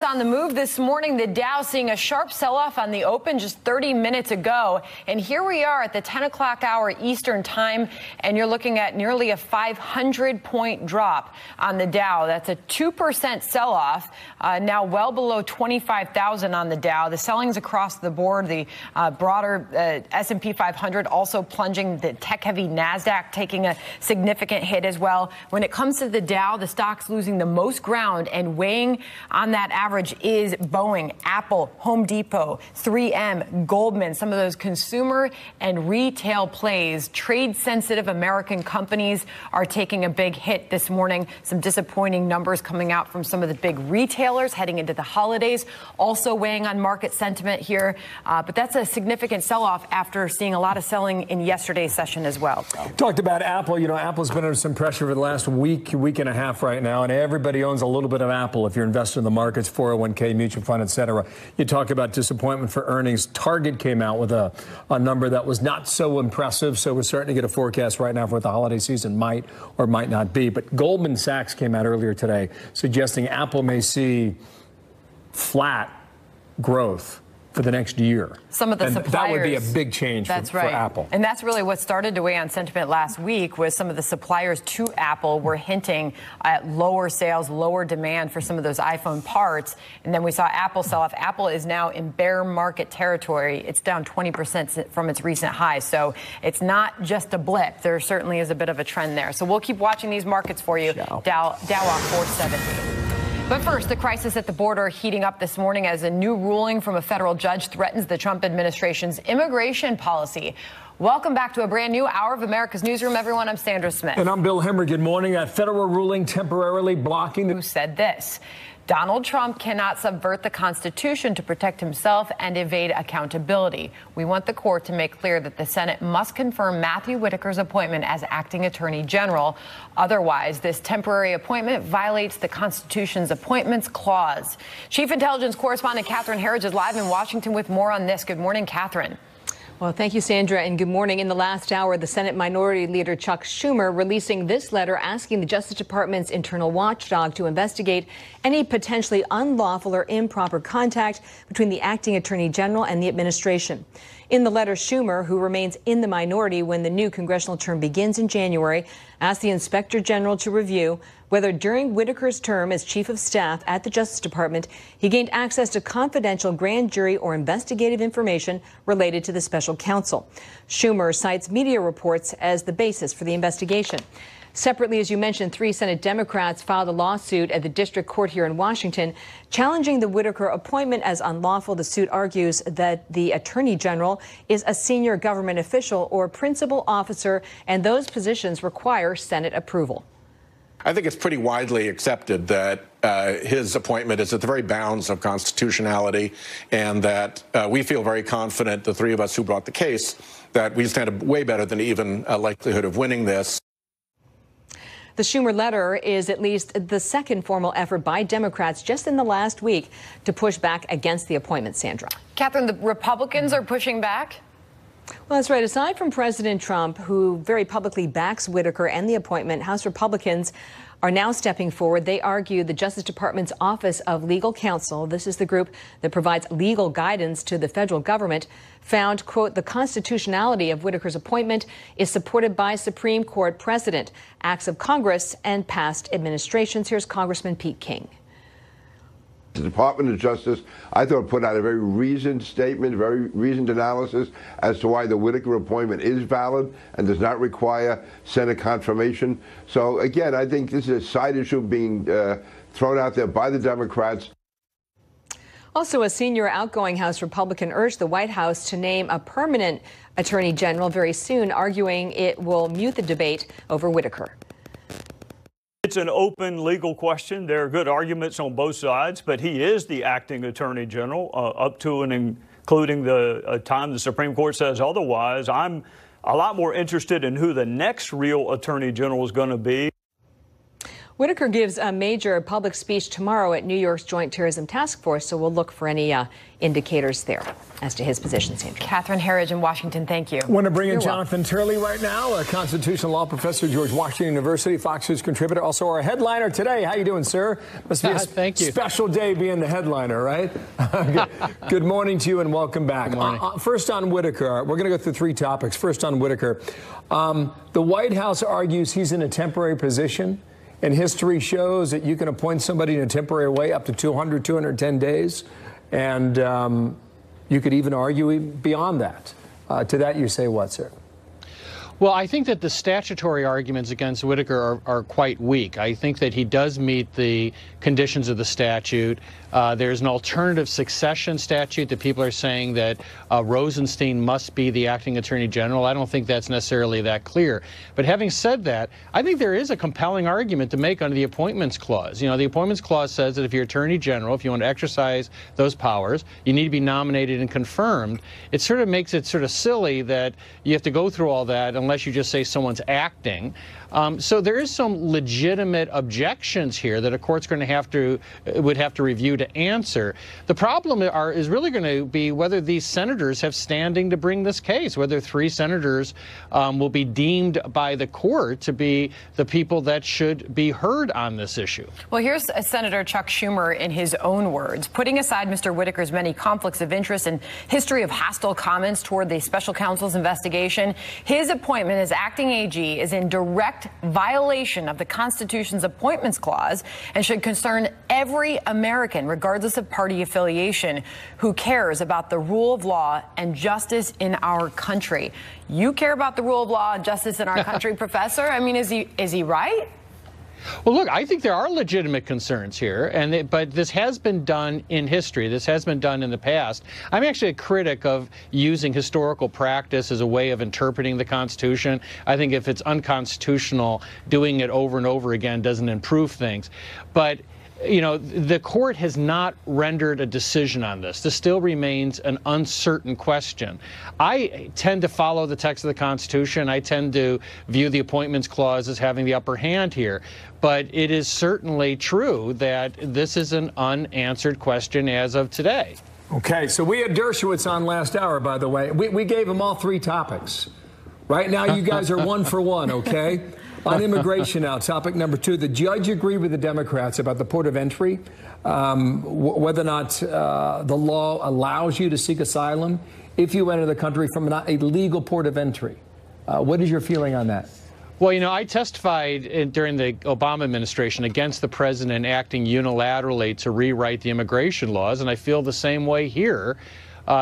On the move this morning, the Dow seeing a sharp sell-off on the open just 30 minutes ago. And here we are at the 10 o'clock hour Eastern time, and you're looking at nearly a 500-point drop on the Dow. That's a 2% sell-off, now well below 25,000 on the Dow. The sellings across the board, the broader S&P 500 also plunging, the tech-heavy NASDAQ taking a significant hit as well. When it comes to the Dow, the stock's losing the most ground, and weighing on that average is Boeing, Apple, Home Depot, 3M, Goldman, some of those consumer and retail plays. Trade-sensitive American companies are taking a big hit this morning. Some disappointing numbers coming out from some of the big retailers heading into the holidays, also weighing on market sentiment here. But that's a significant sell-off after seeing a lot of selling in yesterday's session as well. Talked about Apple. You know, Apple's been under some pressure for the last week and a half right now, and everybody owns a little bit of Apple if you're invested in the markets, 401k, mutual fund, et cetera. You talk about disappointment for earnings. Target came out with a number that was not so impressive, so we're starting to get a forecast right now for what the holiday season might or might not be. But Goldman Sachs came out earlier today suggesting Apple may see flat growth for the next year. Some of the suppliers. That would be a big change for Apple. And that's really what started to weigh on sentiment last week, was some of the suppliers to Apple were hinting at lower sales, lower demand for some of those iPhone parts. And then we saw Apple sell off. Apple is now in bear market territory. It's down 20% from its recent high. So it's not just a blip. There certainly is a bit of a trend there. So we'll keep watching these markets for you. Dow off 470. But first, the crisis at the border heating up this morning as a new ruling from a federal judge threatens the Trump administration's immigration policy. Welcome back to a brand new hour of America's Newsroom, everyone. I'm Sandra Smith. And I'm Bill Hemmer. Good morning. That federal ruling temporarily blocking who said this: Donald Trump cannot subvert the Constitution to protect himself and evade accountability. We want the court to make clear that the Senate must confirm Matthew Whitaker's appointment as acting attorney general. Otherwise, this temporary appointment violates the Constitution's appointments clause. Chief Intelligence Correspondent Catherine Herridge is live in Washington with more on this. Good morning, Catherine. Well, thank you, Sandra, and good morning. In the last hour, the Senate Minority Leader Chuck Schumer releasing this letter asking the Justice Department's internal watchdog to investigate any potentially unlawful or improper contact between the acting attorney general and the administration. In the letter, Schumer, who remains in the minority when the new congressional term begins in January, asked the inspector general to review whether during Whitaker's term as chief of staff at the Justice Department, he gained access to confidential grand jury or investigative information related to the special counsel. Schumer cites media reports as the basis for the investigation. Separately, as you mentioned, 3 Senate Democrats filed a lawsuit at the district court here in Washington challenging the Whitaker appointment as unlawful. The suit argues that the attorney general is a senior government official or principal officer, and those positions require Senate approval. I think it's pretty widely accepted that his appointment is at the very bounds of constitutionality, and that we feel very confident, the three of us who brought the case, that we stand way better than even a likelihood of winning this. The Schumer letter is at least the second formal effort by Democrats just in the last week to push back against the appointment, Sandra. Catherine, the Republicans are pushing back? Well, that's right. Aside from President Trump, who very publicly backs Whitaker and the appointment, House Republicans are now stepping forward. They argue the Justice Department's Office of Legal Counsel, this is the group that provides legal guidance to the federal government, found, quote, the constitutionality of Whitaker's appointment is supported by Supreme Court precedent, acts of Congress, and past administrations. Here's Congressman Pete King. The Department of Justice, I thought, put out a very reasoned statement, very reasoned analysis as to why the Whitaker appointment is valid and does not require Senate confirmation. So, again, I think this is a side issue being thrown out there by the Democrats. Also, a senior outgoing House Republican urged the White House to name a permanent attorney general very soon, arguing it will mute the debate over Whitaker. It's an open legal question. There are good arguments on both sides, but he is the acting attorney general up to and including the time the Supreme Court says otherwise. I'm a lot more interested in who the next real attorney general is going to be. Whitaker gives a major public speech tomorrow at New York's Joint Terrorism Task Force, so we'll look for any indicators there as to his position, Sandra. Catherine Herridge in Washington, thank you. I want to bring in Jonathan Turley right now, a constitutional law professor at George Washington University, Fox News contributor, also our headliner today. How you doing, sir? Must be a Thank you. Special day being the headliner, right? Good morning to you and welcome back. Good morning. First on Whitaker, we're going to go through three topics. First on Whitaker, the White House argues he's in a temporary position. And history shows that you can appoint somebody in a temporary way up to 200, 210 days. And you could even argue beyond that. To that you say what, sir? Well, I think that the statutory arguments against Whitaker are quite weak. I think that he does meet the conditions of the statute. There's an alternative succession statute that people are saying that Rosenstein must be the acting attorney general. I don't think that's necessarily that clear. But having said that, I think there is a compelling argument to make under the Appointments Clause. You know, the Appointments Clause says that if you're attorney general, if you want to exercise those powers, you need to be nominated and confirmed. It sort of makes it sort of silly that you have to go through all that unless you just say someone's acting. So there is some legitimate objections here that a court's going to would have to review to answer. The problem is really going to be whether these senators have standing to bring this case, whether 3 senators will be deemed by the court to be the people that should be heard on this issue. Well, here's Senator Chuck Schumer in his own words. Putting aside Mr. Whitaker's many conflicts of interest and history of hostile comments toward the special counsel's investigation, his appointment as acting AG is in direct violation of the Constitution's Appointments Clause and should concern every American, regardless of party affiliation, who cares about the rule of law and justice in our country. You care about the rule of law and justice in our country, Professor? I mean, is he right? Well, look, I think there are legitimate concerns here, but this has been done in history. This has been done in the past. I'm actually a critic of using historical practice as a way of interpreting the Constitution. I think if it's unconstitutional, doing it over and over again doesn't improve things. But you know, the court has not rendered a decision on this. This still remains an uncertain question. I tend to follow the text of the Constitution. I tend to view the Appointments Clause as having the upper hand here. But it is certainly true that this is an unanswered question as of today. Okay, so we had Dershowitz on last hour, by the way. We gave him all 3 topics. Right now, you guys are 1 for 1, okay? On immigration now, topic number 2, the judge agreed with the Democrats about the port of entry, whether or not the law allows you to seek asylum if you enter the country from a legal port of entry. What is your feeling on that? Well, you know, I testified during the Obama administration against the president acting unilaterally to rewrite the immigration laws, and I feel the same way here.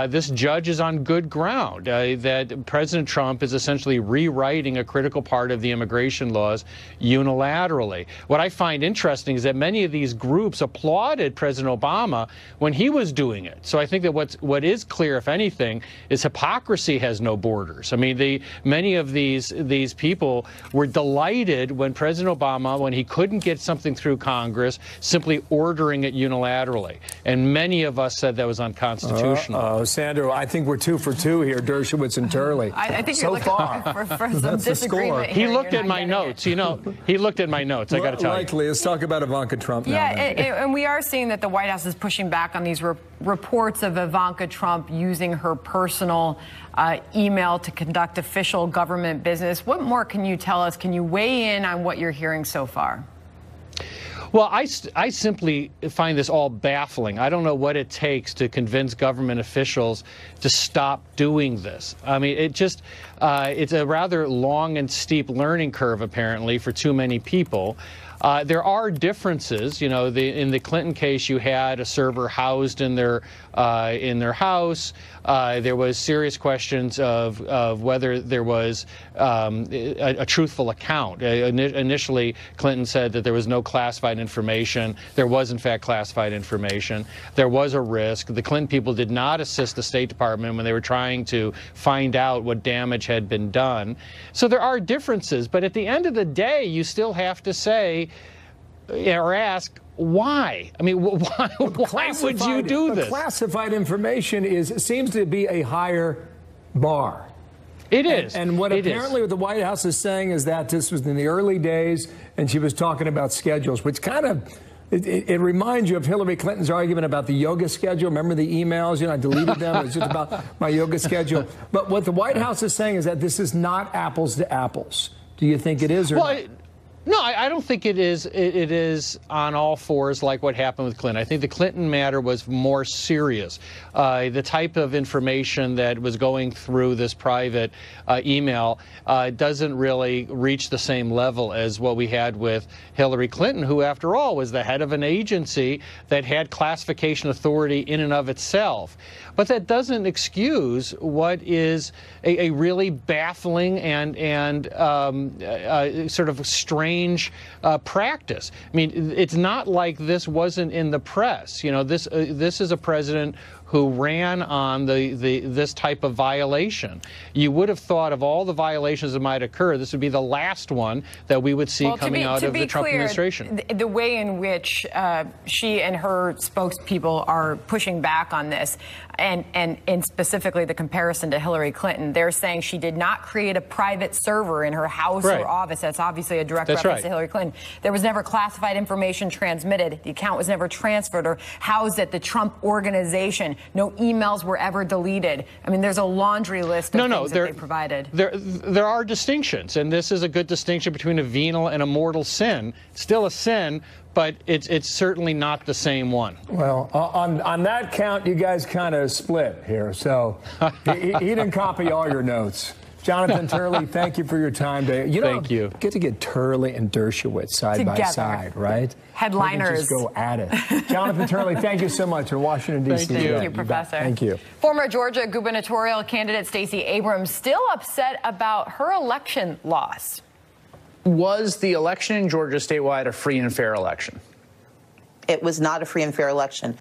This judge is on good ground, that President Trump is essentially rewriting a critical part of the immigration laws unilaterally. What I find interesting is that many of these groups applauded President Obama when he was doing it. So I think that what is clear, if anything, is hypocrisy has no borders. I mean, many of these people were delighted when President Obama, when he couldn't get something through Congress, simply ordering it unilaterally. And many of us said that was unconstitutional. Sandra, I think we're 2 for 2 here, Dershowitz and Turley. I think so you're looking for some disagreement here. He looked at my notes, you know. He looked at my notes, I got to tell you. Likely. Let's talk about Ivanka Trump now. Yeah, and we are seeing that the White House is pushing back on these reports of Ivanka Trump using her personal email to conduct official government business. What more can you tell us? Can you weigh in on what you're hearing so far? Well, I simply find this all baffling. I don't know what it takes to convince government officials to stop doing this. I mean, it's a rather long and steep learning curve, apparently, for too many people. There are differences. You know, in the Clinton case, you had a server housed in their house. There was serious questions of whether there was a truthful account. Initially, Clinton said that there was no classified information. There was, in fact, classified information. There was a risk. The Clinton people did not assist the State Department when they were trying to find out what damage had been done. So there are differences. But at the end of the day, you still have to say or ask, why? I mean, why would you do this? Classified information seems to be a higher bar. It is. And what apparently what the White House is saying is that this was in the early days. and she was talking about schedules, which kind of, it reminds you of Hillary Clinton's argument about the yoga schedule. Remember the emails? You know, I deleted them. It was just about my yoga schedule. But what the White House is saying is that this is not apples to apples. Do you think it is or not? No, I don't think it is. It is on all fours like what happened with Clinton. I think the Clinton matter was more serious. The type of information that was going through this private email doesn't really reach the same level as what we had with Hillary Clinton, who, after all, was the head of an agency that had classification authority in and of itself. But that doesn't excuse what is a really baffling and sort of strange practice. I mean, it's not like this wasn't in the press. You know, this is a president who ran on this type of violation. You would have thought of all the violations that might occur, this would be the last one that we would see coming out of the Trump administration. The way in which she and her spokespeople are pushing back on this, and specifically the comparison to Hillary Clinton, they're saying she did not create a private server in her house or office. That's obviously a direct reference to Hillary Clinton. There was never classified information transmitted. The account was never transferred or housed at the Trump organization. No emails were ever deleted. I mean, there's a laundry list of things that they provided. There are distinctions, and this is a good distinction between a venial and a mortal sin. Still a sin, but it's certainly not the same one. Well, on that count, you guys kind of split here. So he didn't copy all your notes. Jonathan Turley, thank you for your time today. Thank you. Get to get Turley and Dershowitz side by side, right? Headliners. Just go at it. Jonathan Turley, thank you so much in Washington, D.C. Thank you, Professor. Thank you. Former Georgia gubernatorial candidate Stacey Abrams still upset about her election loss. Was the election in Georgia statewide a free and fair election? It was not a free and fair election.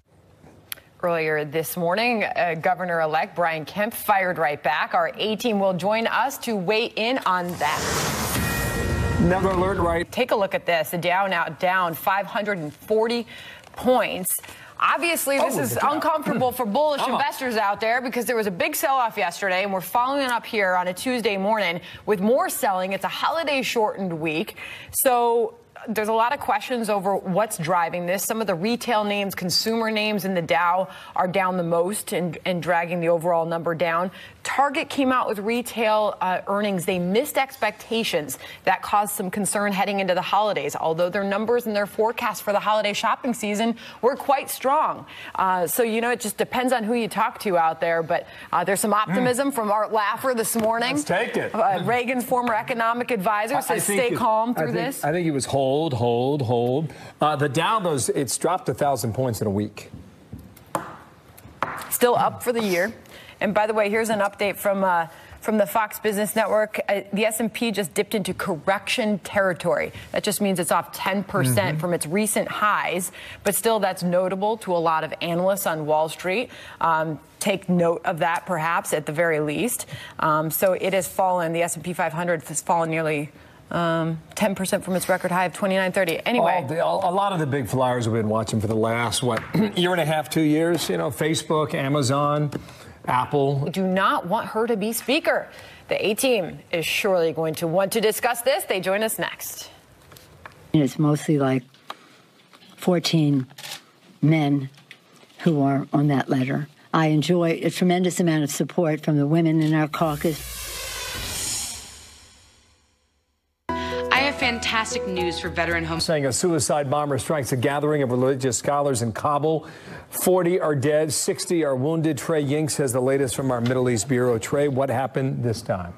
Earlier this morning, Governor-elect Brian Kemp fired right back. Our A-team will join us to weigh in on that. Another alert, right? Take a look at this. The Dow now down 540 points. Obviously, this is uncomfortable for bullish investors out there because there was a big sell-off yesterday, and we're following up here on a Tuesday morning with more selling. It's a holiday-shortened week. So there's a lot of questions over what's driving this. Some of the retail names, consumer names in the Dow are down the most and dragging the overall number down. Target came out with retail earnings. They missed expectations. That caused some concern heading into the holidays, although their numbers and their forecasts for the holiday shopping season were quite strong. So, you know, it just depends on who you talk to out there. But there's some optimism from Art Laffer this morning. Let's take it. Reagan's former economic advisor says stay calm through this. I think he was hold. The Dow, though, it's dropped 1,000 points in a week. Still up for the year. And by the way, here's an update from the Fox Business Network. The S&P just dipped into correction territory. That just means it's off 10% from its recent highs. But still, that's notable to a lot of analysts on Wall Street. Take note of that, perhaps, at the very least. So it has fallen. The S&P 500 has fallen nearly 10% from its record high of 29.30. Anyway, a lot of the big flyers we've been watching for the last, year and a half, 2 years, you know, Facebook, Amazon, Apple. Do not want her to be speaker. The A-team is surely going to want to discuss this. They join us next. It's mostly like 14 men who are on that letter. I enjoy a tremendous amount of support from the women in our caucus. Fantastic news for veteran homes. Saying a suicide bomber strikes a gathering of religious scholars in Kabul. 40 are dead, 60 are wounded. Trey Yinks has the latest from our Middle East Bureau. Trey, what happened this time?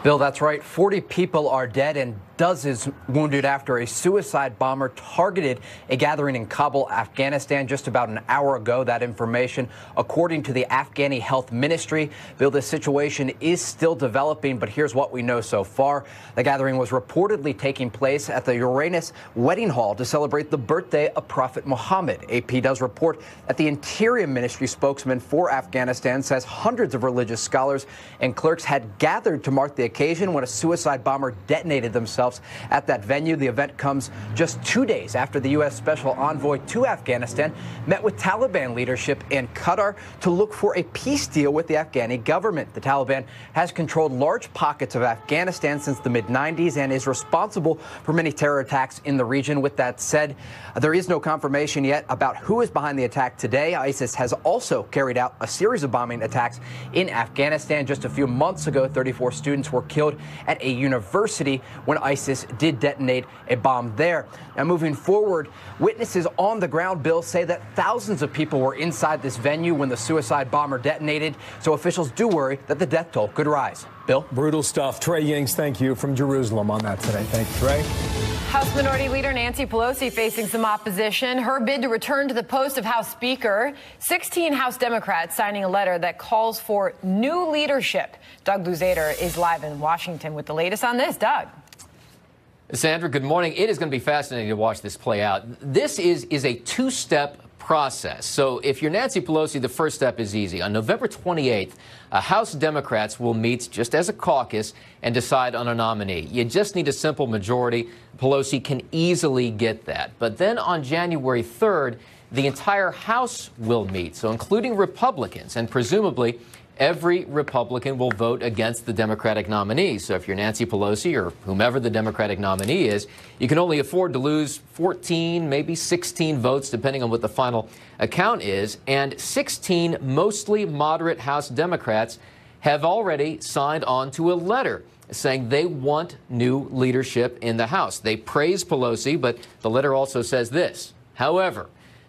Bill, that's right. 40 people are dead and dozens wounded after a suicide bomber targeted a gathering in Kabul, Afghanistan, just about an hour ago. That information, according to the Afghani Health Ministry. Bill, this situation is still developing, but here's what we know so far. The gathering was reportedly taking place at the Uranus Wedding Hall to celebrate the birthday of Prophet Muhammad. AP does report that the Interior Ministry spokesman for Afghanistan says hundreds of religious scholars and clerks had gathered to mark the occasion when a suicide bomber detonated themselves themselves at that venue. The event comes just 2 days after the U.S. Special Envoy to Afghanistan met with Taliban leadership in Qatar to look for a peace deal with the Afghani government. The Taliban has controlled large pockets of Afghanistan since the mid-90s and is responsible for many terror attacks in the region. With that said, there is no confirmation yet about who is behind the attack today. ISIS has also carried out a series of bombing attacks in Afghanistan. Just a few months ago, 34 students were killed at a university when ISIS did detonate a bomb there. Now, moving forward, witnesses on the ground, Bill, say that thousands of people were inside this venue when the suicide bomber detonated, so officials do worry that the death toll could rise. Bill? Brutal stuff. Trey Yings, thank you from Jerusalem on that today. Thank you, Trey. House Minority Leader Nancy Pelosi facing some opposition. Her bid to return to the post of House Speaker. 16 House Democrats signing a letter that calls for new leadership. Doug Luzader is live in Washington with the latest on this. Doug. Sandra, good morning. It is going to be fascinating to watch this play out. This is a two-step process. So if you're Nancy Pelosi, the first step is easy. On November 28th, House Democrats will meet just as a caucus and decide on a nominee. You just need a simple majority. Pelosi can easily get that. But then on January 3rd, the entire House will meet, so including Republicans, and presumably every Republican will vote against the Democratic nominee. So if you're Nancy Pelosi or whomever the Democratic nominee is, you can only afford to lose 14, maybe 16 votes, depending on what the final count is. And 16 mostly moderate House Democrats have already signed on to a letter saying they want new leadership in the House. They praise Pelosi, but the letter also says this. However,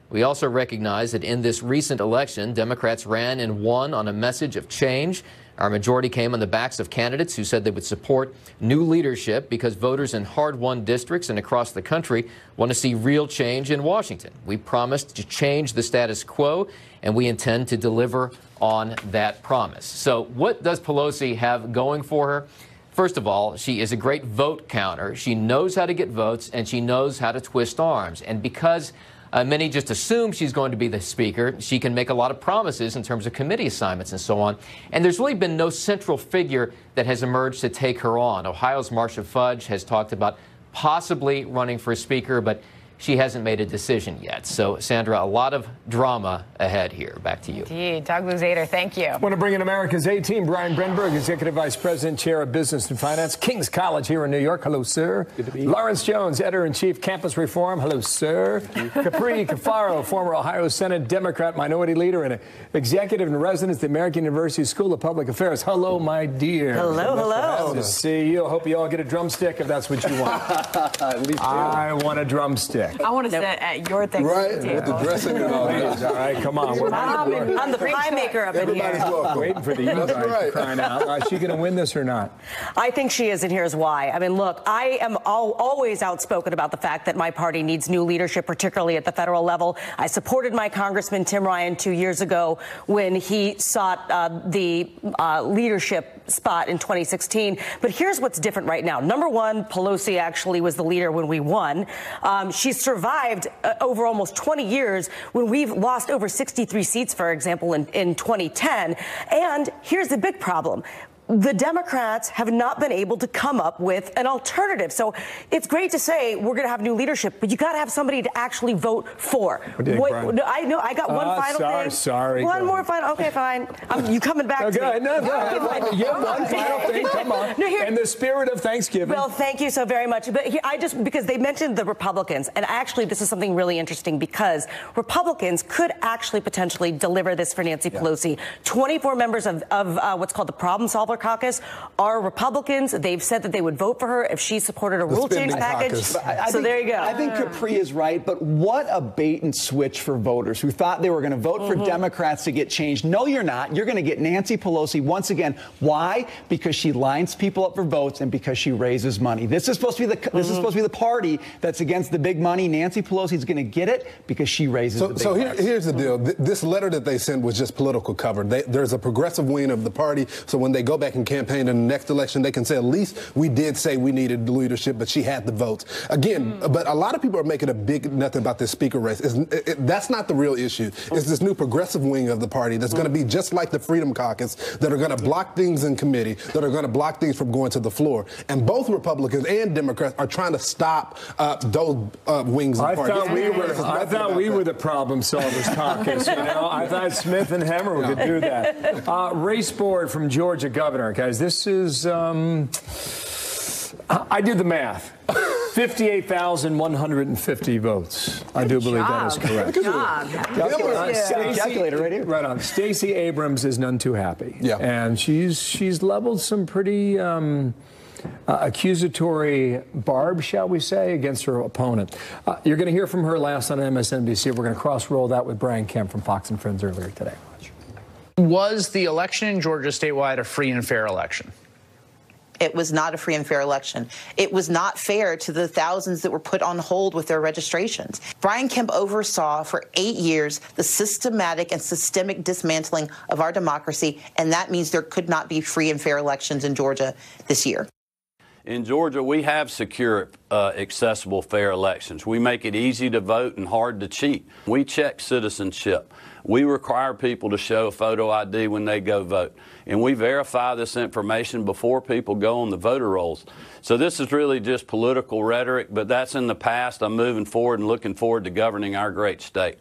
we also recognize that in this recent election, Democrats ran and won on a message of change. Our majority came on the backs of candidates who said they would support new leadership because voters in hard-won districts and across the country want to see real change in Washington. We promised to change the status quo, and we intend to deliver on that promise. So what does Pelosi have going for her? First of all, she is a great vote counter. She knows how to get votes, and she knows how to twist arms. And because many just assume she's going to be the speaker, she can make a lot of promises in terms of committee assignments and so on. And there's really been no central figure that has emerged to take her on. Ohio's Marcia Fudge has talked about possibly running for speaker, but she hasn't made a decision yet. So, Sandra, a lot of drama ahead here. Back to you. Indeed. Doug Luzader, thank you. I want to bring in America's A-Team. Brian Brenberg, Executive Vice President, Chair of Business and Finance, King's College here in New York. Hello, sir. Good to be here. Lawrence Jones, Editor-in-Chief, Campus Reform. Hello, sir. Capri Cafaro, former Ohio Senate Democrat Minority Leader and Executive in Residence at the American University School of Public Affairs. Hello, my dear. Hello, hello. Good to see you. I hope you all get a drumstick if that's what you want. At least I want a drumstick. I want to sit at your thing. Right, with the dressing and all that. All right, come on. I'm the pie maker up in Everybody's here. welcome. Waiting for the invite, right. crying out. Is she going to win this or not? I think she is, and here's why. I mean, look, I am always outspoken about the fact that my party needs new leadership, particularly at the federal level. I supported my Congressman Tim Ryan 2 years ago when he sought the leadership spot in 2016. But here's what's different right now. Number one, Pelosi actually was the leader when we won. She survived over almost 20 years when we've lost over 63 seats, for example, in 2010. And here's the big problem. The Democrats have not been able to come up with an alternative. So it's great to say we're going to have new leadership, but you got to have somebody to actually vote for. I know I got one final thing. Sorry. One more final. Okay, fine. You coming back to me? No. You have one final thing. Come on. In the spirit of Thanksgiving. Well, thank you so very much. But here, because they mentioned the Republicans, and actually this is something really interesting because Republicans could actually potentially deliver this for Nancy Pelosi. 24 members of what's called the Problem Solver Caucus are Republicans. They've said that they would vote for her if she supported a rule change package. So there you go. I think Capri is right, but what a bait and switch for voters who thought they were going to vote for Democrats to get change. No, you're not. You're going to get Nancy Pelosi once again. Why? Because she lines people up for votes and because she raises money. This is supposed to be the party that's against the big money. Nancy Pelosi is going to get it because she raises the big money. Here's the deal. This letter that they sent was just political cover. There's a progressive wing of the party, so when they go back back and campaign in the next election, they can say, at least we did say we needed leadership, but she had the votes. Again, but a lot of people are making a big nothing about this speaker race. That's not the real issue. It's this new progressive wing of the party that's going to be just like the Freedom Caucus, that are going to block things in committee, that are going to block things from going to the floor. And both Republicans and Democrats are trying to stop those wings of the party. I thought we were the problem solvers caucus. You know, I thought Smith and Hemmer could do that. Race board from Georgia governor, guys. This is I did the math. 58,150 votes. I do believe that is correct. Good job. Calculator right here. Right on. Stacey Abrams is none too happy. Yeah. And she's leveled some pretty accusatory barbs, shall we say, against her opponent. You're going to hear from her last on MSNBC. We're going to cross-roll that with Brian Kemp from Fox and Friends earlier today. Was the election in Georgia statewide a free and fair election? It was not a free and fair election. It was not fair to the thousands that were put on hold with their registrations. Brian Kemp oversaw for 8 years the systematic and systemic dismantling of our democracy, and that means there could not be free and fair elections in Georgia this year. In Georgia, we have secure, accessible, fair elections. We make it easy to vote and hard to cheat. We check citizenship. We require people to show a photo ID when they go vote. And we verify this information before people go on the voter rolls. So this is really just political rhetoric, but that's in the past. I'm moving forward and looking forward to governing our great state.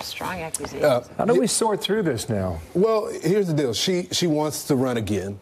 Strong accusations. How do we sort through this now? Well, here's the deal. She wants to run again.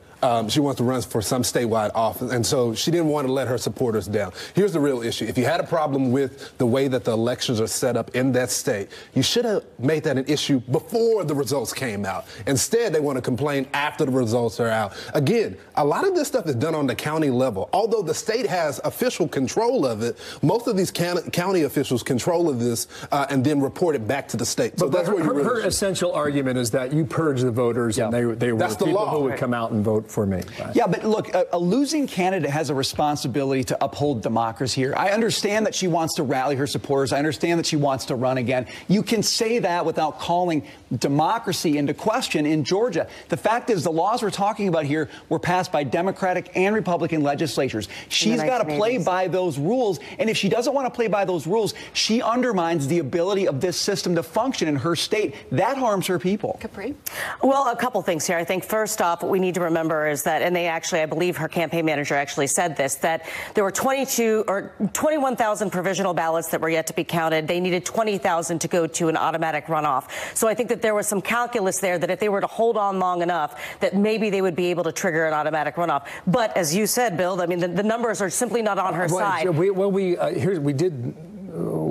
She wants to run for some statewide office, and so she didn't want to let her supporters down. Here's the real issue. If you had a problem with the way that the elections are set up in that state, you should have made that an issue before the results came out. Instead, they want to complain after the results are out. Again, a lot of this stuff is done on the county level. Although the state has official control of it, most of these county officials control of this and then report it back to the state. So that's where her essential argument is that you purge the voters, and they were that's the people law. who would come out and vote for me. Right? Yeah, but look, a losing candidate has a responsibility to uphold democracy here. I understand that she wants to rally her supporters. I understand that she wants to run again. You can say that without calling democracy into question in Georgia. The fact is, the laws we're talking about here were passed by Democratic and Republican legislatures. She's got to play by those rules, and if she doesn't want to play by those rules, she undermines the ability of this system to function in her state. That harms her people. Capri? Well, a couple things here. I think first off, what we need to remember is that, and they actually, I believe her campaign manager actually said this, that there were 21,000 provisional ballots that were yet to be counted. They needed 20,000 to go to an automatic runoff. So I think that there was some calculus there that if they were to hold on long enough, that maybe they would be able to trigger an automatic runoff. But as you said, Bill, I mean, the numbers are simply not on her side. We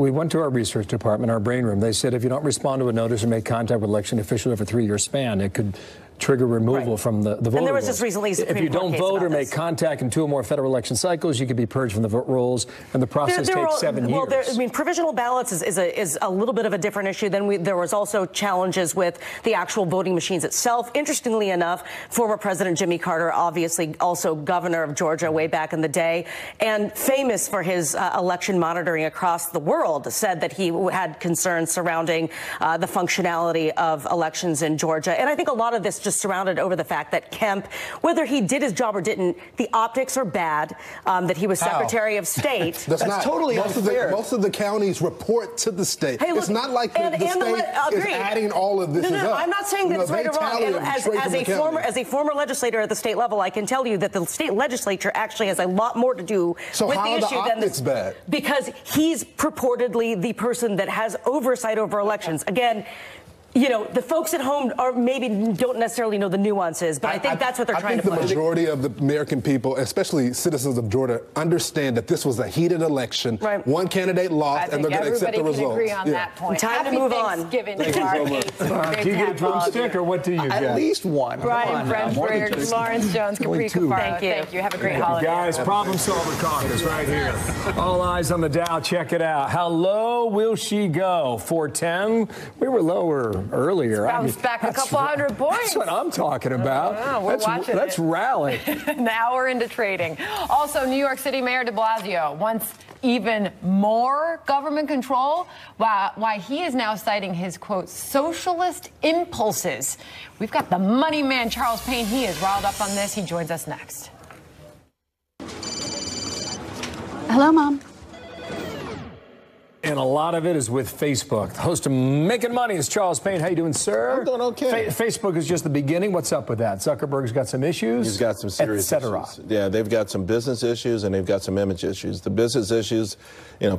went to our research department, our brain room. They said if you don't respond to a notice or make contact with election officials over a 3-year span, it could trigger removal from the voter And there was rolls. just recently a Supreme If you Court don't case vote about or make this. contact in 2 or more federal election cycles, you could be purged from the vote rolls, and the process takes 7 years. Well, I mean, provisional ballots is a little bit of a different issue. Then there was also challenges with the actual voting machines itself. Interestingly enough, former President Jimmy Carter, obviously also governor of Georgia way back in the day, and famous for his election monitoring across the world, said that he had concerns surrounding the functionality of elections in Georgia. And I think a lot of this just surrounded over the fact that Kemp, whether he did his job or didn't, the optics are bad, that he was Secretary of State. That's not totally unfair. Most of the counties report to the state. Hey, look, it's not like the state is adding all of this No, up. I'm not saying that it's right or wrong. As a former legislator at the state level, I can tell you that the state legislature actually has a lot more to do with the issue than this. Bad? Because he's purportedly the person that has oversight over elections. Again, you know, the folks at home maybe don't necessarily know the nuances, but I think that's what they're trying to push. I think the majority of the American people, especially citizens of Georgia, understand that this was a heated election. Right. One candidate lost, and they're going to accept the results. Everybody can agree on that point. Time to move on. Thanksgiving Thank to our you so much. Do you get a drumstick, or what do you get? At least one. Brian Frenchburg, Lawrence Jones, Capri Cafaro. Thank you. Have a great holiday. Guys, Problem Solver Caucus right here. All eyes on the Dow. Check it out. How low will she go? 410? We were lower earlier. Bounced back a couple hundred points. That's what I'm talking about. Let's rally. An hour into trading. Also, New York City Mayor de Blasio wants even more government control, why he is now citing his, quote, socialist impulses. We've got the money man, Charles Payne. He is riled up on this. He joins us next. Hello, Mom. And a lot of it is with Facebook. The host of Making Money is Charles Payne. How you doing, sir? I'm doing okay. Facebook is just the beginning. What's up with that? Zuckerberg's got some issues. He's got some serious issues. Yeah, they've got some business issues and they've got some image issues. The business issues,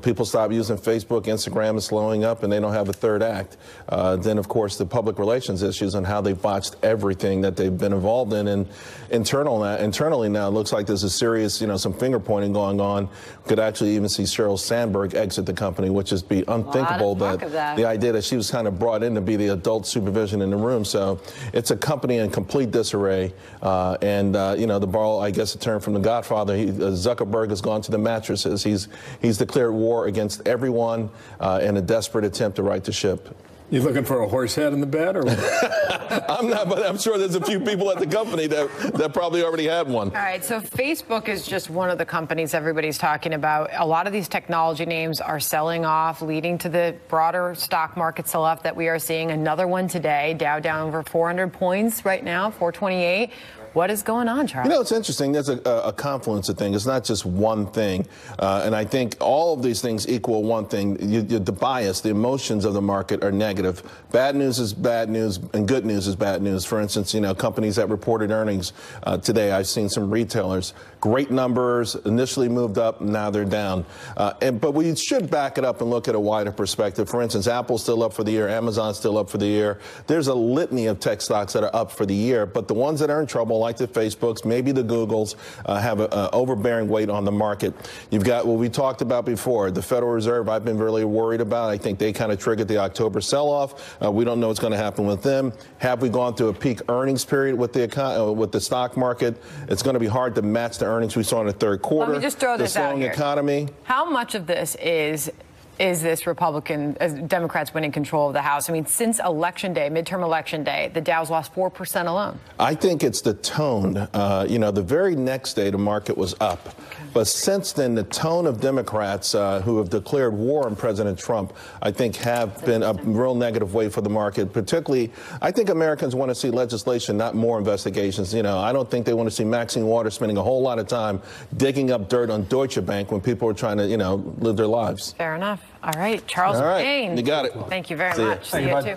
people stop using Facebook, Instagram is slowing up, and they don't have a third act. Then, of course, the public relations issues and how they've botched everything that they've been involved in. And internally now, it looks like there's a serious, some finger pointing going on. Could actually even see Sheryl Sandberg exit the company, which is be unthinkable that the idea that she was kind of brought in to be the adult supervision in the room. So it's a company in complete disarray. The ball, I guess, a term from The Godfather. Zuckerberg has gone to the mattresses. He's declared war against everyone in a desperate attempt to right the ship. You looking for a horse head in the bed, or what? I'm not, but I'm sure there's a few people at the company that probably already had one. All right, so Facebook is just one of the companies everybody's talking about. A lot of these technology names are selling off, leading to the broader stock market sell-off that we are seeing. Another one today, Dow down over 400 points right now, 428. What is going on, Charles? It's interesting. There's a confluence of things. It's not just one thing. And I think all of these things equal one thing. The bias, the emotions of the market are negative. Bad news is bad news, and good news is bad news. For instance, companies that reported earnings today, I've seen some retailers, great numbers, initially moved up, now they're down. But we should back it up and look at a wider perspective. For instance, Apple's still up for the year, Amazon's still up for the year. There's a litany of tech stocks that are up for the year, but the ones that are in trouble, like the Facebooks, maybe the Googles, have an overbearing weight on the market. You've got what we talked about before, the Federal Reserve. I've been really worried about. I think they kind of triggered the October sell-off. We don't know what's going to happen with them. Have we gone through a peak earnings period with the stock market? It's going to be hard to match the earnings we saw in the third quarter. Let me just throw this out here. The slowing economy. How much of this is this Democrats winning control of the House? I mean, since election day, midterm election day, the Dow's lost 4% alone. I think it's the tone. The very next day, the market was up. But since then, the tone of Democrats who have declared war on President Trump, I think, have been a real negative way for the market. Particularly, I think Americans want to see legislation, not more investigations. I don't think they want to see Maxine Waters spending a whole lot of time digging up dirt on Deutsche Bank when people are trying to, live their lives. Fair enough. All right, Charles Payne. You got it. Thank you very much. See you too.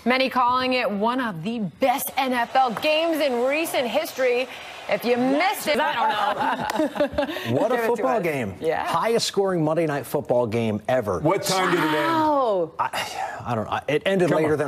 Many calling it one of the best NFL games in recent history. If you missed it, I don't know. What a football game. Yeah. Highest scoring Monday Night Football game ever. What time did it end? I don't know. It ended later than